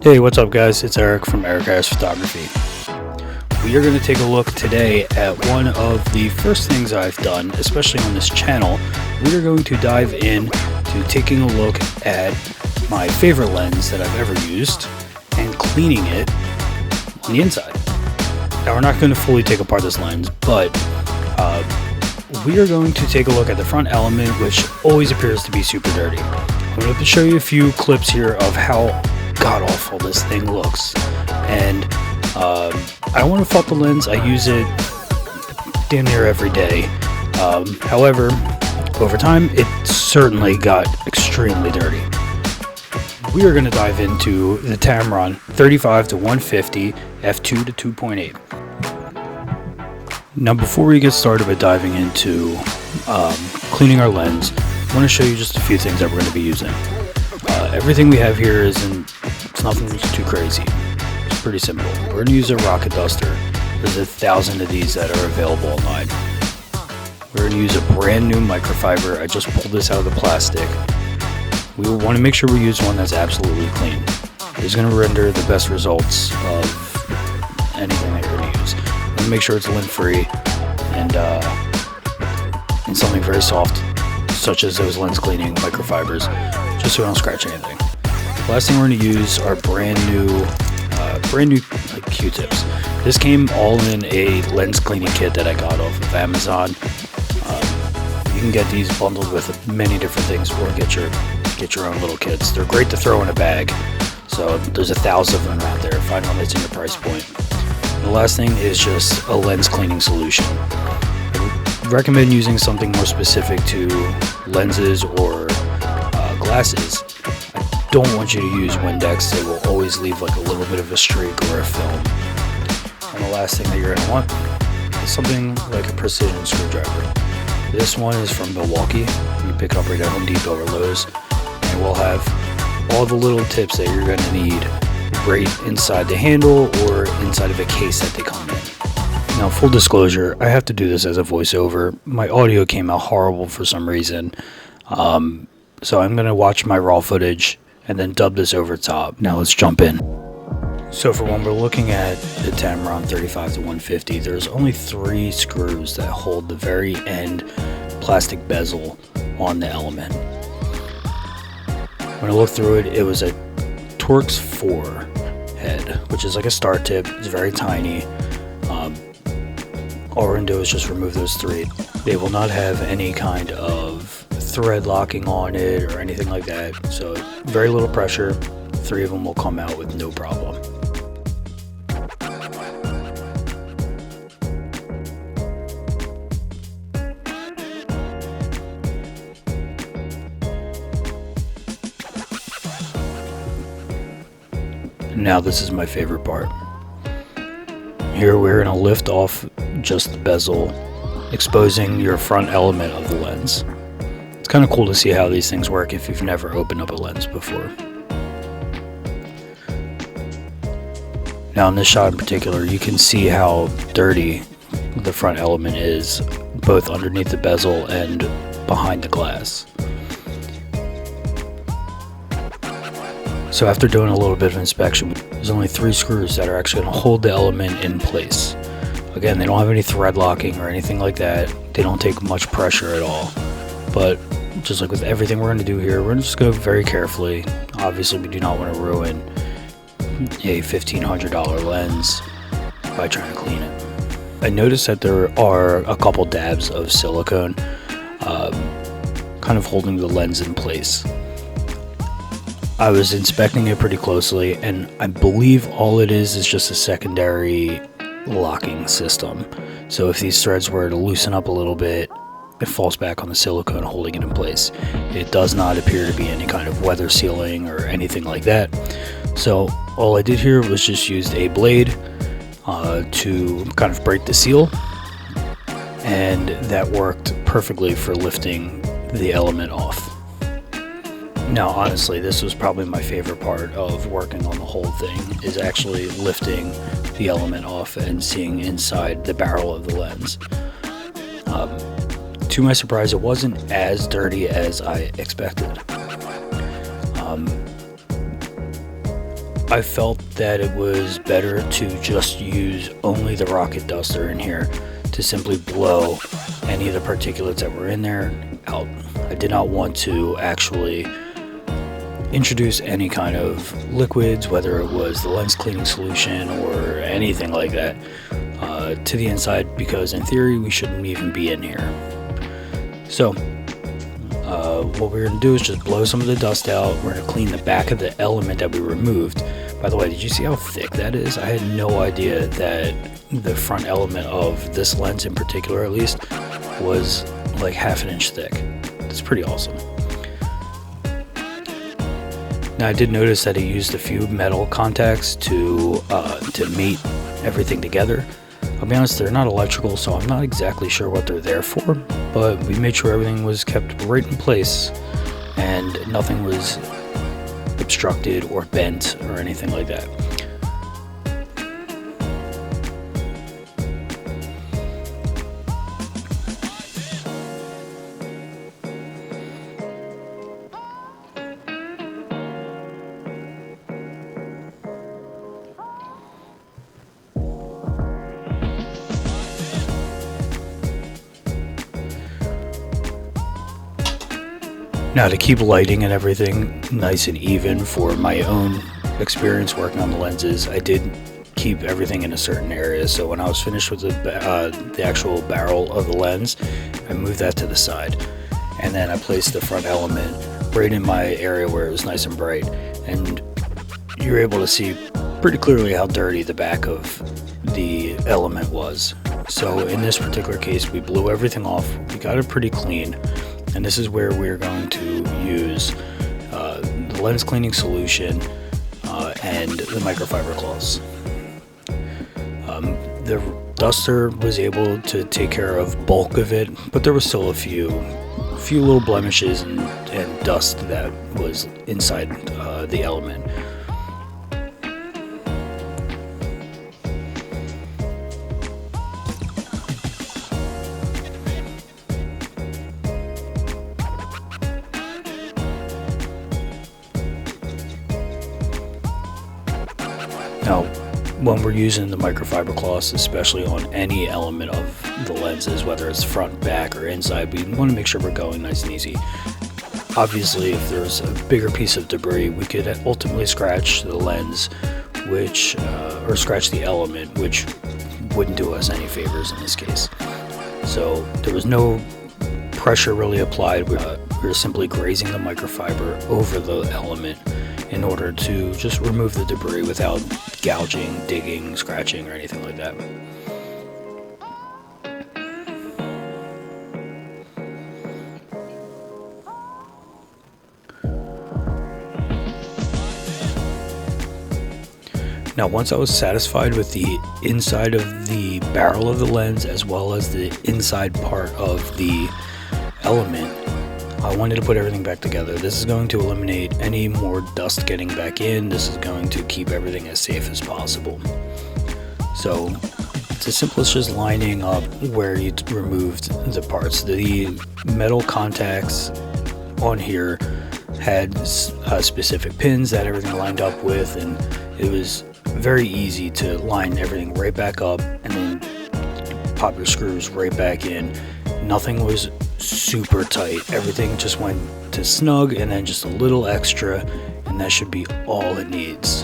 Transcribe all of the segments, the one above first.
Hey, what's up guys? It's Eric from Eric Harris Photography. We are going to take a look today at one of the first things I've done, especially on this channel. We are going to dive in to taking a look at my favorite lens that I've ever used and cleaning it on the inside. Now we're not going to fully take apart this lens, but we are going to take a look at the front element, which always appears to be super dirty. I'm going to show you a few clips here of how god-awful this thing looks, and I don't want to fault the lens. I use it damn near every day. However, over time it certainly got extremely dirty. We are going to dive into the Tamron 35-150 f2 to 2.8. Now before we get started by diving into cleaning our lens, I want to show you just a few things that we're going to be using. Everything we have here it's nothing too crazy. It's pretty simple. We're going to use a rocket duster. There's 1,000 of these that are available online. We're going to use a brand new microfiber. I just pulled this out of the plastic. We want to make sure we use one that's absolutely clean. It's going to render the best results of anything that you're going to use. We're going to make sure it's lint-free and something very soft, such as those lens cleaning microfibers, just so we don't scratch anything. The last thing we're going to use are brand new like Q-tips. This came all in a lens cleaning kit that I got off of Amazon. You can get these bundled with many different things, or get your own little kits. They're great to throw in a bag. So there's 1,000 of them out there. Find one that's in your price point. And the last thing is just a lens cleaning solution. I recommend using something more specific to lenses or glasses. I don't want you to use Windex. They will always leave like a little bit of a streak or a film. And the last thing that you're going to want is something like a precision screwdriver. This one is from Milwaukee. You pick it up right at Home Depot or Lowe's, and we'll have all the little tips that you're going to need right inside the handle or inside of a case that they come in. Now, full disclosure, I have to do this as a voiceover. My audio came out horrible for some reason. So I'm going to watch my raw footage and then dub this over top. Now let's jump in. So for when we're looking at the Tamron 35-150, there's only 3 screws that hold the very end plastic bezel on the element. When I looked through it, it was a Torx 4 head, which is like a star tip. It's very tiny. All we're going to do is just remove those 3. They will not have any kind of thread locking on it or anything like that. So very little pressure. 3 of them will come out with no problem. Now this is my favorite part. Here we're going to lift off just the bezel, exposing your front element of the lens. It's kind of cool to see how these things work if you've never opened up a lens before. Now in this shot in particular, you can see how dirty the front element is, both underneath the bezel and behind the glass. So after doing a little bit of inspection, there's only 3 screws that are actually going to hold the element in place. Again, they don't have any thread locking or anything like that. They don't take much pressure at all. But just like with everything we're going to do here, we're just going to go very carefully. Obviously, we do not want to ruin a $1,500 lens by trying to clean it. I noticed that there are a couple dabs of silicone kind of holding the lens in place. I was inspecting it pretty closely, and I believe all it is just a secondary locking system. So if these threads were to loosen up a little bit, it falls back on the silicone holding it in place. It does not appear to be any kind of weather sealing or anything like that. So all I did here was just used a blade to kind of break the seal, and that worked perfectly for lifting the element off. Now honestly, this was probably my favorite part of working on the whole thing, is actually lifting the element off and seeing inside the barrel of the lens. To my surprise, it wasn't as dirty as I expected. I felt that it was better to just use only the rocket duster in here to simply blow any of the particulates that were in there out. I did not want to actually introduce any kind of liquids, whether it was the lens cleaning solution or anything like that, to the inside, because in theory we shouldn't even be in here. So what we're going to do is just blow some of the dust out. We're going to clean the back of the element that we removed. By the way, did you see how thick that is? I had no idea that the front element of this lens in particular, at least, was like half an inch thick. It's pretty awesome. Now I did notice that he used a few metal contacts to mate everything together. I'll be honest, they're not electrical, so I'm not exactly sure what they're there for, but we made sure everything was kept right in place and nothing was obstructed or bent or anything like that. Now, to keep lighting and everything nice and even for my own experience working on the lenses, I did keep everything in a certain area. So when I was finished with the actual barrel of the lens, I moved that to the side. And then I placed the front element right in my area where it was nice and bright. And you're able to see pretty clearly how dirty the back of the element was. So in this particular case, we blew everything off. We got it pretty clean. And this is where we're going to use the lens cleaning solution and the microfiber cloths. The duster was able to take care of bulk of it, but there was still a few little blemishes and dust that was inside the element. Now, when we're using the microfiber cloths, especially on any element of the lenses, whether it's front, back, or inside, we want to make sure we're going nice and easy. Obviously, if there's a bigger piece of debris, we could ultimately scratch the lens, or scratch the element, which wouldn't do us any favors in this case. So there was no pressure really applied. We were simply grazing the microfiber over the element in order to just remove the debris without gouging, digging, scratching, or anything like that. Now, once I was satisfied with the inside of the barrel of the lens as well as the inside part of the element, I wanted to put everything back together. This is going to eliminate any more dust getting back in. This is going to keep everything as safe as possible. So it's as simple as just lining up where you removed the parts. The metal contacts on here had specific pins that everything lined up with, and it was very easy to line everything right back up and then pop your screws right back in. Nothing was super tight. Everything just went to snug and then just a little extra, and that should be all it needs.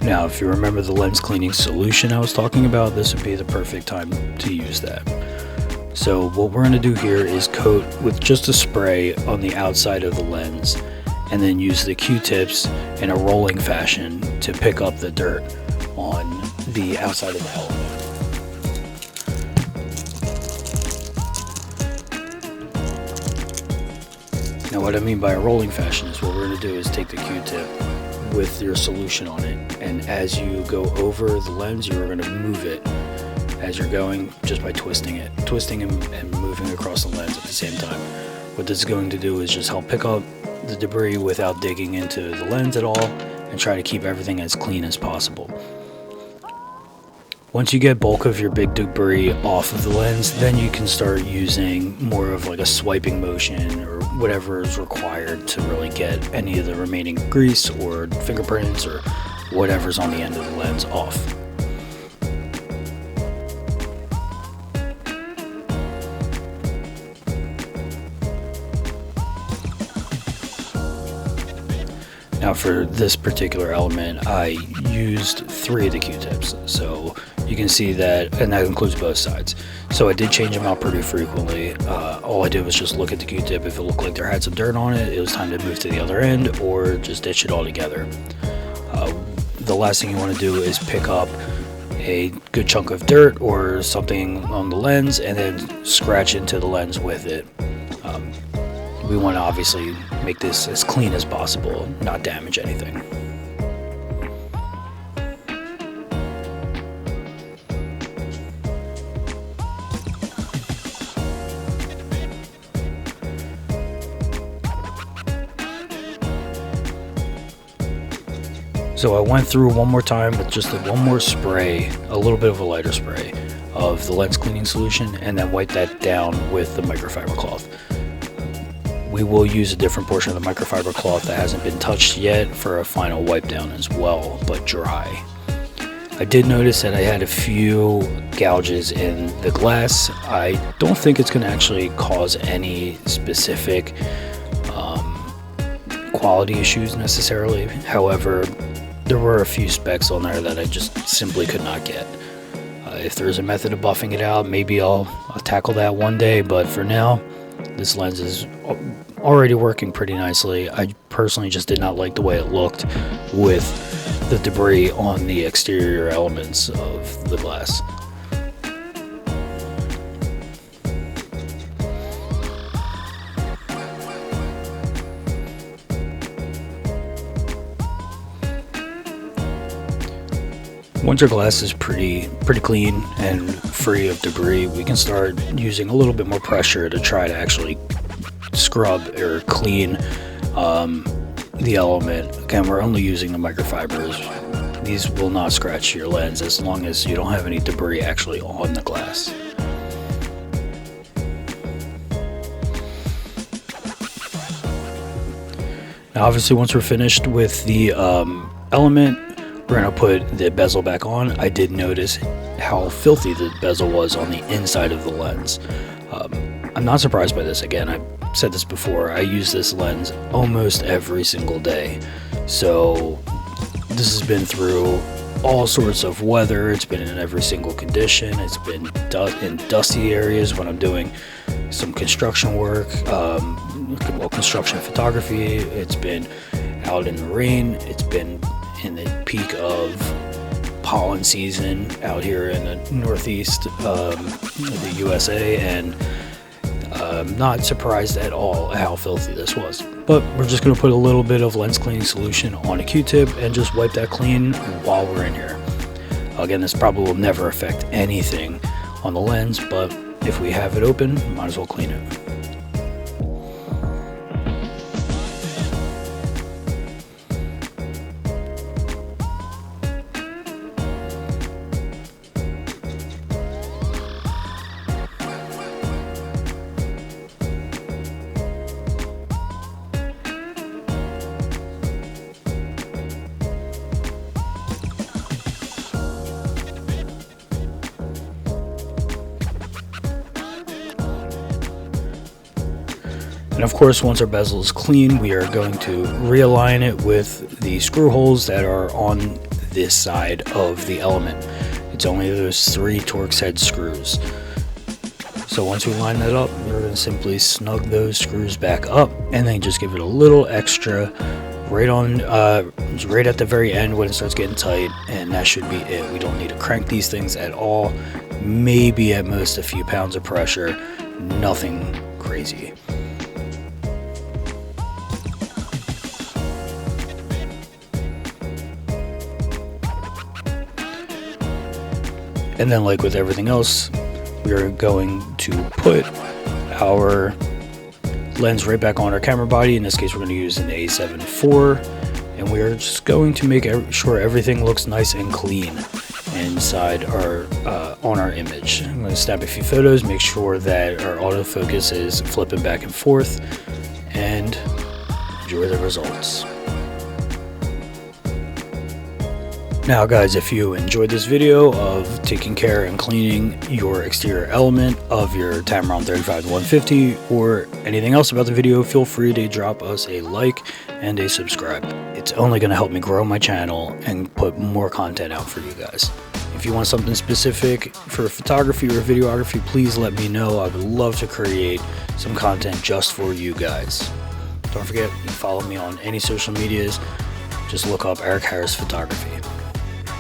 Now, if you remember the lens cleaning solution I was talking about, this would be the perfect time to use that. So what we're going to do here is coat with just a spray on the outside of the lens, and then use the Q-tips in a rolling fashion to pick up the dirt on the outside of the element. Now, what I mean by a rolling fashion is what we're going to do is take the Q-tip with your solution on it, and as you go over the lens, you're going to move it as you're going just by twisting and moving across the lens at the same time. What this is going to do is just help pick up the debris without digging into the lens at all, and try to keep everything as clean as possible. Once you get bulk of your big debris off of the lens, then you can start using more of like a swiping motion or whatever is required to really get any of the remaining grease or fingerprints or whatever's on the end of the lens off. Now for this particular element, I used 3 of the Q-tips, so you can see that, and that includes both sides. So I did change them out pretty frequently. All I did was just look at the Q-tip. If it looked like there had some dirt on it, it was time to move to the other end or just ditch it all together. The last thing you want to do is pick up a good chunk of dirt or something on the lens and then scratch into the lens with it. We want to obviously make this as clean as possible, not damage anything. So I went through one more time with just one more spray, a little bit of a lighter spray of the lens cleaning solution, and then wipe that down with the microfiber cloth. We will use a different portion of the microfiber cloth that hasn't been touched yet for a final wipe down as well, but dry. I did notice that I had a few gouges in the glass. I don't think it's going to actually cause any specific quality issues necessarily. However, there were a few specks on there that I just simply could not get. If there's a method of buffing it out, maybe I'll tackle that one day, but for now, this lens is already working pretty nicely. I personally just did not like the way it looked with the debris on the exterior elements of the glass. Once your glass is pretty clean and free of debris, we can start using a little bit more pressure to try to actually scrub or clean the element. Again, we're only using the microfibers. These will not scratch your lens as long as you don't have any debris actually on the glass. Now obviously once we're finished with the element, we're going to put the bezel back on. I did notice how filthy the bezel was on the inside of the lens. I'm not surprised by this. Again, I've said this before, I use this lens almost every single day. So this has been through all sorts of weather. It's been in every single condition. It's been in dusty areas when I'm doing some construction work, construction photography. It's been out in the rain. It's been in the peak of pollen season out here in the northeast of the USA, and I'm not surprised at all how filthy this was. But we're just going to put a little bit of lens cleaning solution on a Q-tip and just wipe that clean while we're in here. Again, this probably will never affect anything on the lens, but if we have it open, might as well clean it. And of course, once our bezel is clean, we are going to realign it with the screw holes that are on this side of the element. It's only those 3 Torx head screws. So once we line that up, we're going to simply snug those screws back up and then just give it a little extra right at the very end when it starts getting tight, and that should be it. We don't need to crank these things at all. Maybe at most a few pounds of pressure, nothing crazy. And then, like with everything else, we are going to put our lens right back on our camera body. In this case, we're going to use an A7 IV, and we're just going to make sure everything looks nice and clean inside our on our image. I'm going to snap a few photos, make sure that our autofocus is flipping back and forth, and enjoy the results. Now guys, if you enjoyed this video of taking care and cleaning your exterior element of your Tamron 35-150 or anything else about the video, feel free to drop us a like and a subscribe. It's only going to help me grow my channel and put more content out for you guys. If you want something specific for photography or videography, please let me know. I would love to create some content just for you guys. Don't forget, you can follow me on any social medias. Just look up Eric Harris Photography.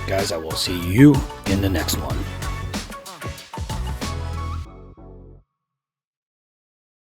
Guys, I will see you in the next one.